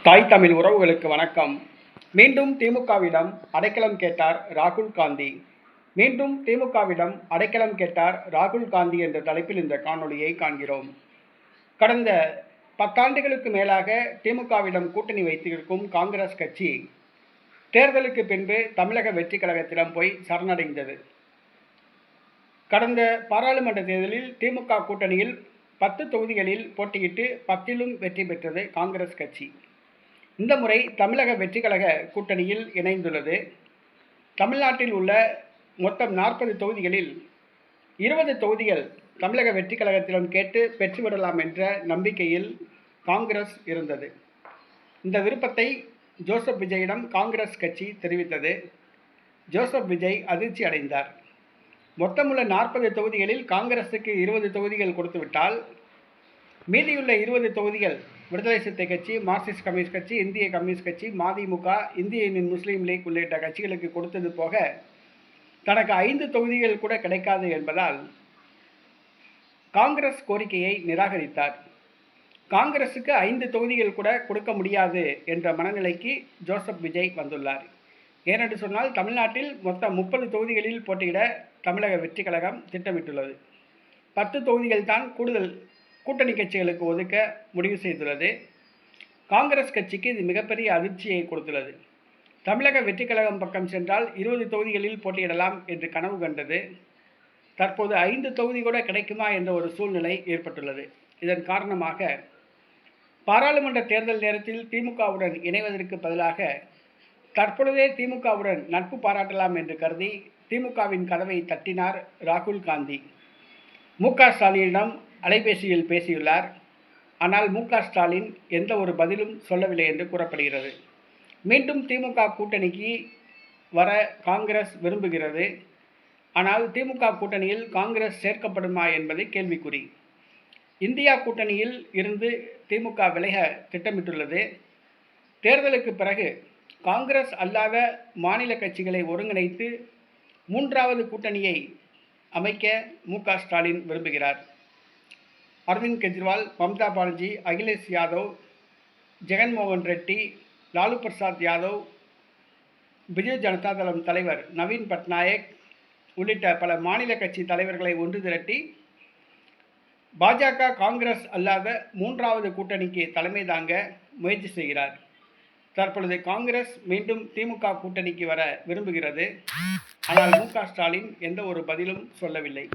தாய் தமிழ் உறவுகளுக்கு வணக்கம். மீண்டும் திமுகவிடம் அடைக்கலம் கேட்டார் ராகுல் காந்தி. மீண்டும் திமுகவிடம் அடைக்கலம் கேட்டார் ராகுல் காந்தி என்ற தலைப்பில் இந்த காணொளியை காண்கிறோம். கடந்த 10 ஆண்டுகளுக்கு மேலாக திமுகவிடம் கூட்டணி வைத்திருக்கும் காங்கிரஸ் கட்சி தேர்தலுக்கு பின்பு தமிழக வெற்றி கழகத்திடம் போய் சரணடைந்தது. கடந்த பாராளுமன்ற தேர்தலில் திமுக கூட்டணியில் 10 தொகுதிகளில் போட்டியிட்டு 10லும் வெற்றி பெற்றது காங்கிரஸ் கட்சி. இந்த முறை தமிழக வெற்றி கழக கூட்டணியில் இணைந்துள்ளது. தமிழ்நாட்டில் உள்ள மொத்தம் 40 தொகுதிகளில் 20 தொகுதிகள் தமிழக வெற்றி கழகத்திடம் கேட்டு பெற்றுவிடலாம் என்ற நம்பிக்கையில் காங்கிரஸ் இருந்தது. இந்த விருப்பத்தை ஜோசப் விஜயிடம் காங்கிரஸ் கட்சி தெரிவித்தது. ஜோசப் விஜய் அதிர்ச்சி அடைந்தார். மொத்தமுள்ள 40 தொகுதிகளில் காங்கிரஸுக்கு 20 தொகுதிகள் கொடுத்துவிட்டால் மீதியுள்ள 20 தொகுதிகள் விடுதலை சிறுத்தை கட்சி, மார்க்சிஸ்ட் கம்யூனிஸ்ட் கட்சி, இந்திய கம்யூனிஸ்ட் கட்சி, மதிமுக, இந்திய யூனியன் முஸ்லீம் லீக் உள்ளிட்ட கட்சிகளுக்கு கொடுத்தது போக தனக்கு 5 தொகுதிகள் கூட கிடைக்காது என்பதால் காங்கிரஸ் கோரிக்கையை நிராகரித்தார். காங்கிரசுக்கு 5 தொகுதிகள் கூட கொடுக்க முடியாது என்ற மனநிலைக்கு ஜோசப் விஜய் வந்துள்ளார். ஏனென்று சொன்னால் தமிழ்நாட்டில் மொத்தம் 30 தொகுதிகளில் போட்டியிட தமிழக வெற்றி கழகம் திட்டமிட்டுள்ளது. 10 தொகுதிகள் தான் கூடுதல் கூட்டணி கட்சிகளுக்கு ஒதுக்க முடிவு செய்துள்ளது. காங்கிரஸ் கட்சிக்கு இது மிகப்பெரிய அதிர்ச்சியை கொடுத்துள்ளது. தமிழக வெற்றி கழகம் பக்கம் சென்றால் 20 தொகுதிகளில் போட்டியிடலாம் என்று கனவு கண்டது. தற்போது 5 தொகுதி கூட கிடைக்குமா என்ற ஒரு சூழ்நிலை ஏற்பட்டுள்ளது. இதன் காரணமாக பாராளுமன்ற தேர்தல் நேரத்தில் திமுகவுடன் இணைவதற்கு பதிலாக தற்பொழுதே திமுகவுடன் நட்பு பாராட்டலாம் என்று கருதி திமுகவின் கதவை தட்டினார் ராகுல் காந்தி. மு.க. ஸ்டாலினிடம் அலைபேசியில் பேசியுள்ளார். ஆனால் மு.க. ஸ்டாலின் எந்த ஒரு பதிலும் சொல்லவில்லை என்று கூறப்படுகிறது. மீண்டும் திமுக கூட்டணிக்கு வர காங்கிரஸ் விரும்புகிறது. ஆனால் திமுக கூட்டணியில் காங்கிரஸ் சேர்க்கப்படுமா என்பது கேள்விக்குறி. இந்தியா கூட்டணியில் இருந்து திமுக விலக திட்டமிட்டுள்ளது. தேர்தலுக்கு பிறகு காங்கிரஸ் அல்லாத மாநில கட்சிகளை ஒருங்கிணைத்து 3வது கூட்டணியை அமைக்க மு.க. ஸ்டாலின் விரும்புகிறார். அரவிந்த் கெஜ்ரிவால், மம்தா பானர்ஜி, அகிலேஷ் யாதவ், ஜெகன்மோகன் ரெட்டி, லாலு பிரசாத் யாதவ், பிஜு ஜனதா தளம் தலைவர் நவீன் பட்நாயக் உள்ளிட்ட பல மாநில கட்சி தலைவர்களை ஒன்று திரட்டி பாஜக காங்கிரஸ் அல்லாத 3வது கூட்டணிக்கு தலைமை தாங்க முயற்சி செய்கிறார். தற்பொழுது காங்கிரஸ் மீண்டும் திமுக கூட்டணிக்கு வர விரும்புகிறது. ஆனால் மு.க. ஸ்டாலின் எந்த ஒரு பதிலும் சொல்லவில்லை.